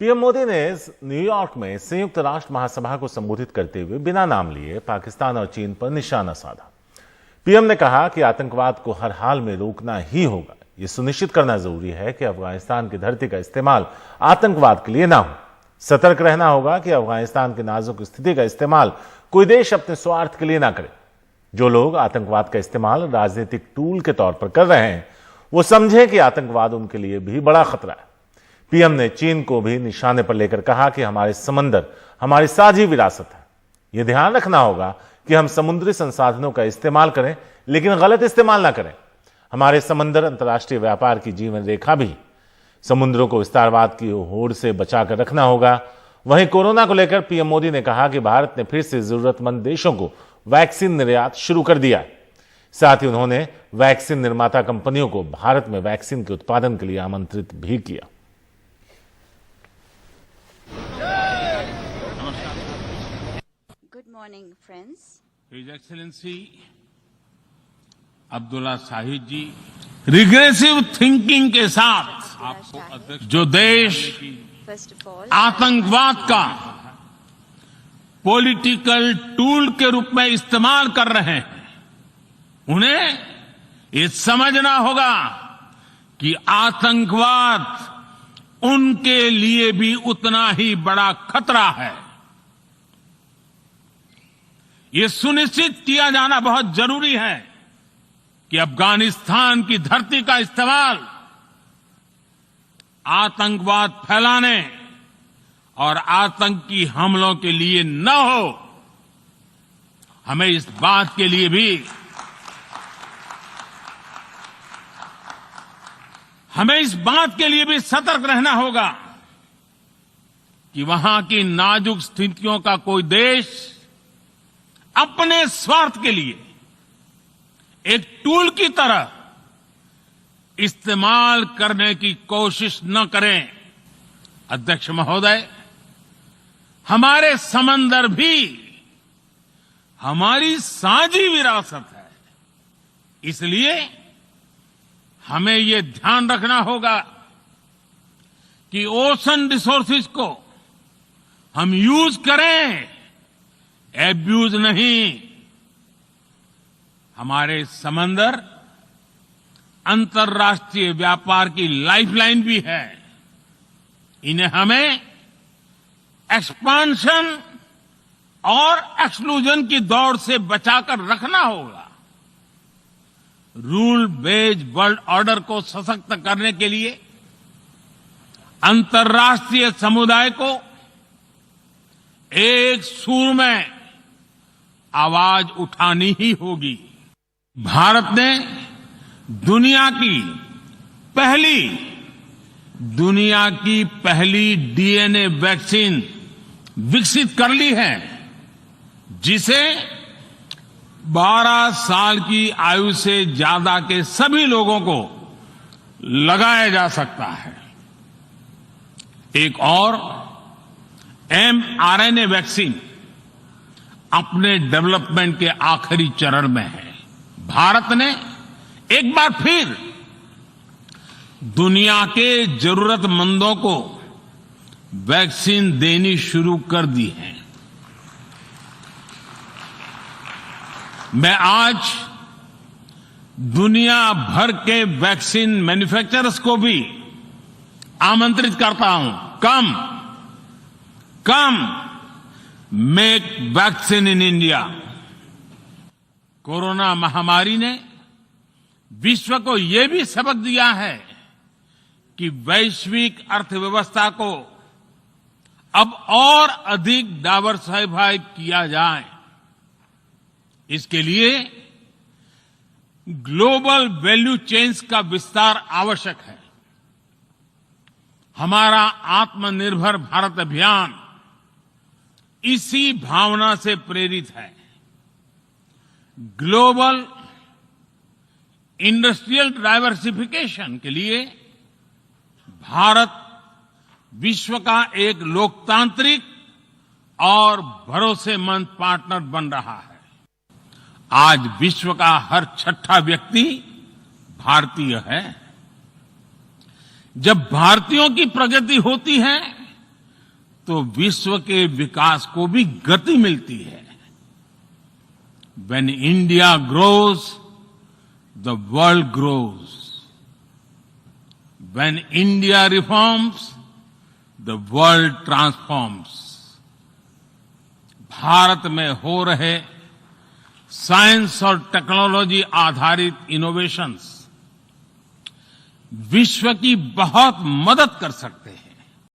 PM Modi ने New York में संयुक्त राष्ट्र महासभा को संबोधित करते हुए बिना नाम लिए पाकिस्तान और चीन पर निशाना साधा। पीएम ने कहा कि आतंकवाद को हर हाल में रोकना ही होगा। यह सुनिश्चित करना जरूरी है कि अफगानिस्तान की धरती का इस्तेमाल आतंकवाद के लिए ना हो। सतर्क रहना होगा कि अफगानिस्तान की नाजुक स्थिति का इस्तेमाल कोई देश अपने स्वार्थ के लिए ना करे। जो लोग आतंकवाद का इस्तेमाल राजनीतिक टूल के तौर पर कर रहे हैं, वो समझें कि आतंकवाद उनके लिए भी बड़ा खतरा है। पीएम ने चीन को भी निशाने पर लेकर कहा कि हमारे समंदर हमारी साझी विरासत है। यह ध्यान रखना होगा कि हम समुद्री संसाधनों का इस्तेमाल करें, लेकिन गलत इस्तेमाल ना करें। हमारे समंदर अंतर्राष्ट्रीय व्यापार की जीवन रेखा भी। समुद्रों को विस्तारवाद की होड़ से बचाकर रखना होगा। वहीं कोरोना को लेकर पीएम मोदी ने कहा कि भारत ने फिर से जरूरतमंद देशों को वैक्सीन निर्यात शुरू कर दिया है। साथ ही उन्होंने वैक्सीन निर्माता कंपनियों को भारत में वैक्सीन के उत्पादन के लिए आमंत्रित भी किया। Good morning, friends. His Excellency Abdullah Shahid ji, regressive thinking के साथ जो देश आतंकवाद का पॉलिटिकल टूल के रूप में इस्तेमाल कर रहे हैं, उन्हें ये समझना होगा कि आतंकवाद उनके लिए भी उतना ही बड़ा खतरा है। ये सुनिश्चित किया जाना बहुत जरूरी है कि अफगानिस्तान की धरती का इस्तेमाल आतंकवाद फैलाने और आतंकी हमलों के लिए न हो। हमें इस बात के लिए भी सतर्क रहना होगा कि वहां की नाजुक स्थितियों का कोई देश अपने स्वार्थ के लिए एक टूल की तरह इस्तेमाल करने की कोशिश न करें। अध्यक्ष महोदय, हमारे समंदर भी हमारी साझी विरासत है। इसलिए हमें यह ध्यान रखना होगा कि ओशन रिसोर्सेज को हम यूज करें, एब्यूज नहीं। हमारे समंदर अंतर्राष्ट्रीय व्यापार की लाइफलाइन भी है। इन्हें हमें एक्सपांशन और एक्सक्लूजन की दौड़ से बचाकर रखना होगा। रूल बेस्ड वर्ल्ड ऑर्डर को सशक्त करने के लिए अंतर्राष्ट्रीय समुदाय को एक सुर में आवाज उठानी ही होगी। भारत ने दुनिया की पहली डीएनए वैक्सीन विकसित कर ली है, जिसे 12 साल की आयु से ज्यादा के सभी लोगों को लगाया जा सकता है। एक और mRNA वैक्सीन अपने डेवलपमेंट के आखिरी चरण में है। भारत ने एक बार फिर दुनिया के जरूरतमंदों को वैक्सीन देनी शुरू कर दी है। मैं आज दुनिया भर के वैक्सीन मैन्युफैक्चरर्स को भी आमंत्रित करता हूं, कम make vaccine in India. Corona महामारी ने विश्व को यह भी सबक दिया है कि वैश्विक अर्थव्यवस्था को अब और अधिक डाइवर्सिफाई किया जाए। इसके लिए ग्लोबल वैल्यू चेन्स का विस्तार आवश्यक है। हमारा आत्मनिर्भर भारत अभियान इसी भावना से प्रेरित है। ग्लोबल इंडस्ट्रियल डाइवर्सिफिकेशन के लिए भारत विश्व का एक लोकतांत्रिक और भरोसेमंद पार्टनर बन रहा है। आज विश्व का हर छठा व्यक्ति भारतीय है। जब भारतीयों की प्रगति होती है तो विश्व के विकास को भी गति मिलती है। When India grows, the world grows. When India reforms, the world transforms. Bharat में हो रहे साइंस और टेक्नोलॉजी आधारित इनोवेशंस विश्व की बहुत मदद कर सकते हैं।